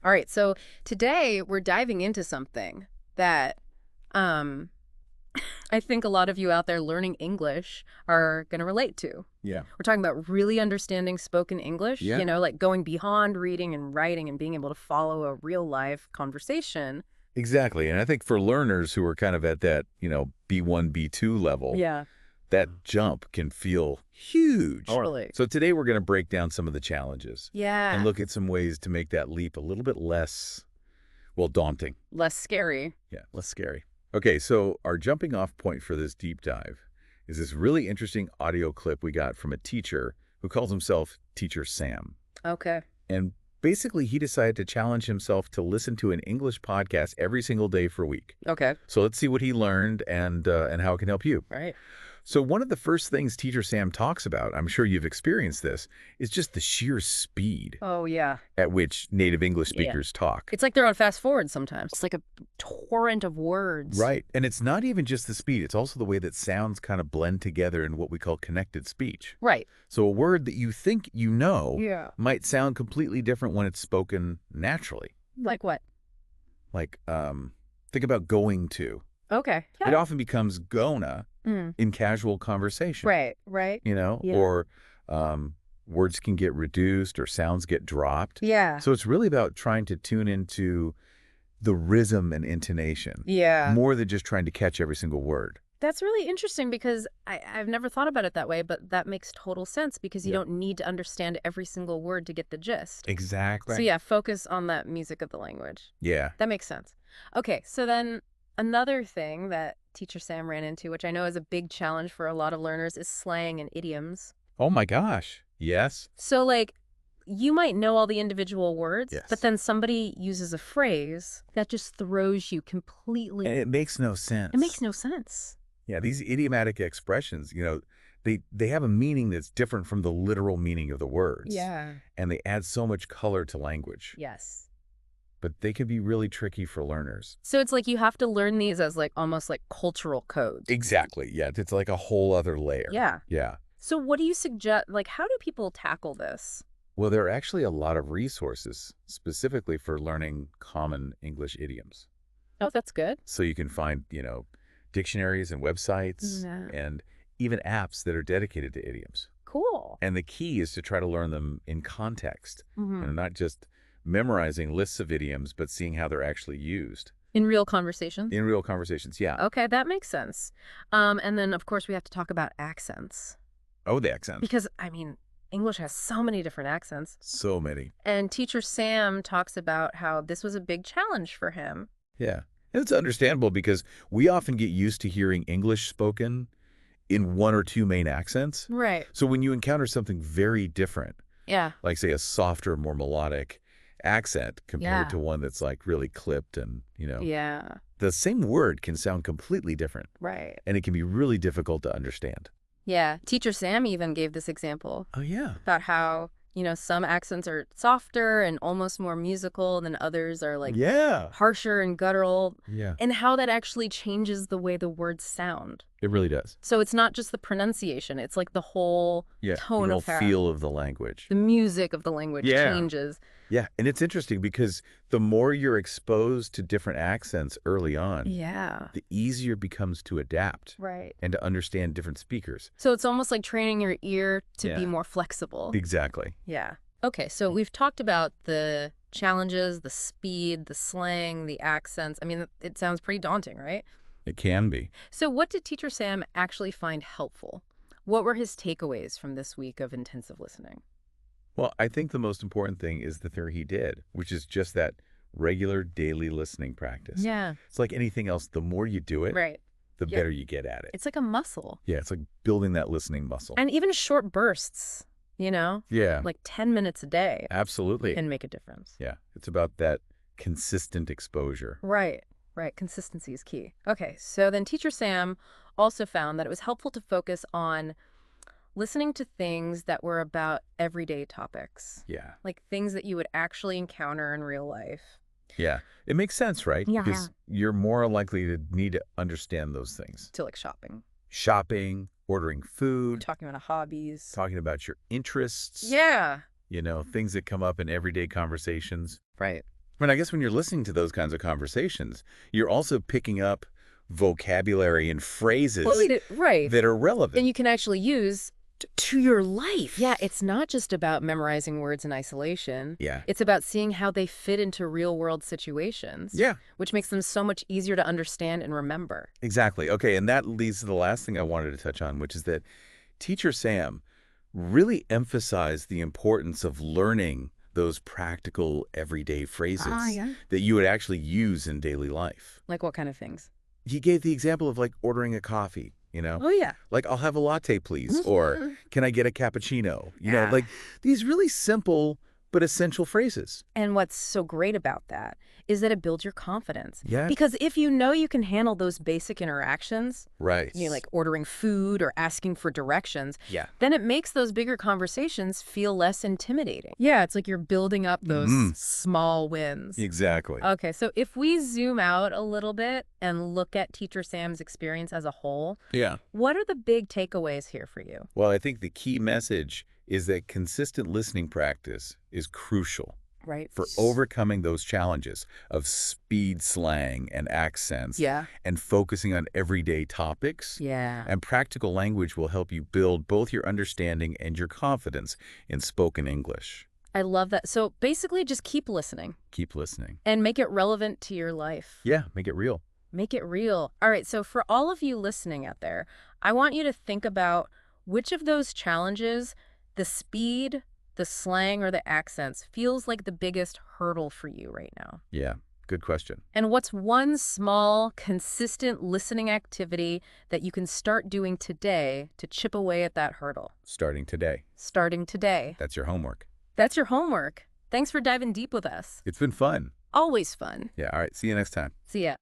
All right, so today we're diving into something that um, I think a lot of you out there learning English are going to relate to. Yeah. We're talking about really understanding spoken English, Yeah. like going beyond reading and writing and being able to follow a real life conversation. Exactly. And I think for learners who are kind of at that, B1, B2 level, Yeah, that jump can feel huge. totally. So today we're going to break down some of the challenges and Yeah, look at some ways to make that leap a little bit less, well, daunting. less scary. Yeah, less scary. Okay, so our jumping off point for this deep dive is this really interesting audio clip we got from a teacher who calls himself Teacher Sam. Okay. And basically, he decided to challenge himself to listen to an English podcast every single day for a week. Okay. So let's see what he learned and how it can help you. Right. So one of the first things Teacher Sam talks about, I'm sure you've experienced this, is just the sheer speed Oh, yeah. at which native English Yeah. speakers talk. It's like they're on fast forward sometimes. It's like a torrent of words. Right. And it's not even just the speed. It's also the way that sounds kind of blend together in what we call connected speech. Right. So a word that you think you know Yeah. might sound completely different when it's spoken naturally. Like what? Like, think about going to. Okay. It often becomes gonna in casual conversation. Right, right. Yeah. Or words can get reduced or sounds get dropped. Yeah. So it's really about trying to tune into the rhythm and intonation Yeah. more than just trying to catch every single word. That's really interesting because I've never thought about it that way, but that makes total sense because you Yeah. don't need to understand every single word to get the gist. Exactly. So yeah, focus on that music of the language. Yeah. That makes sense. Okay, so then another thing that Teacher Sam ran into, which I know is a big challenge for a lot of learners, is slang and idioms. Oh my gosh. Yes. So like, you might know all the individual words, Yes. but then somebody uses a phrase that just throws you completely. And it makes no sense. It makes no sense. Yeah, these idiomatic expressions, they have a meaning that's different from the literal meaning of the words. Yeah. And they add so much color to language. Yes. But they can be really tricky for learners. So it's like you have to learn these as like almost like cultural codes. Exactly. Yeah, it's like a whole other layer. Yeah. Yeah. So what do you suggest? Like, how do people tackle this? Well, there are actually a lot of resources specifically for learning common English idioms. Oh, that's good. So you can find, dictionaries and websites Yeah. and even apps that are dedicated to idioms. Cool. And the key is to try to learn them in context, Mhm. not just memorizing lists of idioms, but seeing how they're actually used In real conversations? in real conversations. Yeah. Okay, that makes sense. And then, of course, we have to talk about accents. Oh, the accent. Because, I mean, English has so many different accents. So many. And Teacher Sam talks about how this was a big challenge for him. Yeah. And it's understandable because we often get used to hearing English spoken in one or two main accents. Right. So when you encounter something very different, Yeah. like say a softer, more melodic accent compared Yeah. to one that's like really clipped and, Yeah. the same word can sound completely different Right. and it can be really difficult to understand. Yeah. Teacher Sam even gave this example Oh, yeah. about how, some accents are softer and almost more musical than others are like Yeah. harsher and guttural, Yeah. and how that actually changes the way the words sound. It really does. So it's not just the pronunciation, it's like the whole Yeah. tone the of whole how feel of the language. the music of the language Yeah. changes. Yeah. And it's interesting because the more you're exposed to different accents early on, Yeah. the easier it becomes to adapt Right. and to understand different speakers. So it's almost like training your ear to be Yeah. more flexible. Exactly. Yeah. Okay, so we've talked about the challenges, the speed, the slang, the accents. I mean, it sounds pretty daunting, right? It can be. So what did Teacher Sam actually find helpful? What were his takeaways from this week of intensive listening? Well, I think the most important thing is the thing he did, which is just that regular daily listening practice. Yeah. It's like anything else. The more you do it, Right. the Yeah. better you get at it. It's like a muscle. Yeah, it's like building that listening muscle. And even short bursts, Yeah, like 10 minutes a day absolutely. can make a difference. Yeah, it's about that consistent exposure. Right, right. Consistency is key. Okay, so then Teacher Sam also found that it was helpful to focus on listening to things that were about everyday topics, Yeah, like things that you would actually encounter in real life. yeah. It makes sense, right? Yeah. Because you're more likely to need to understand those things. To like shopping, Shopping, ordering food, talking about hobbies. talking about your interests. Yeah. Things that come up in everyday conversations. Right. I mean, I guess when you're listening to those kinds of conversations, you're also picking up vocabulary and phrases Right. that are And relevant. you can actually use. To your life. Yeah, it's not just about memorizing words in isolation. Yeah. It's about seeing how they fit into real-world situations, Yeah, which makes them so much easier to understand and remember. exactly. Okay, and that leads to the last thing I wanted to touch on, which is that Teacher Sam really emphasized the importance of learning those practical everyday phrases Yeah. that you would actually use in daily life. Like what kind of things? He gave the example of like ordering a coffee, Oh, yeah. like I'll have a latte, please, or can I get a cappuccino? Yeah. Like these really simple but essential phrases. And what's so great about that is that it builds your confidence. Yeah. Because if you know you can handle those basic interactions, Right. like ordering food or asking for directions, Yeah. then it makes those bigger conversations feel less intimidating. Yeah, it's like you're building up those small wins. Exactly. Okay, so if we zoom out a little bit and look at Teacher Sam's experience as a whole, Yeah. what are the big takeaways here for you? Well, I think the key message is that consistent listening practice is crucial Right. for overcoming those challenges of speed slang and accents Yeah. and focusing on everyday topics. Yeah. And practical language will help you build both your understanding and your confidence in spoken English. I love that. So basically, just keep listening Keep listening. and make it relevant to your life. Yeah, make it real. Make it real. All right, so for all of you listening out there, I want you to think about which of those challenges, the speed, the slang, or the accents, feels like the biggest hurdle for you right now. Yeah, good question. And what's one small, consistent listening activity that you can start doing today to chip away at that hurdle? Starting today. Starting today. That's your homework. That's your homework. Thanks for diving deep with us. It's been fun. Always fun. Yeah, all right. See you next time. See ya.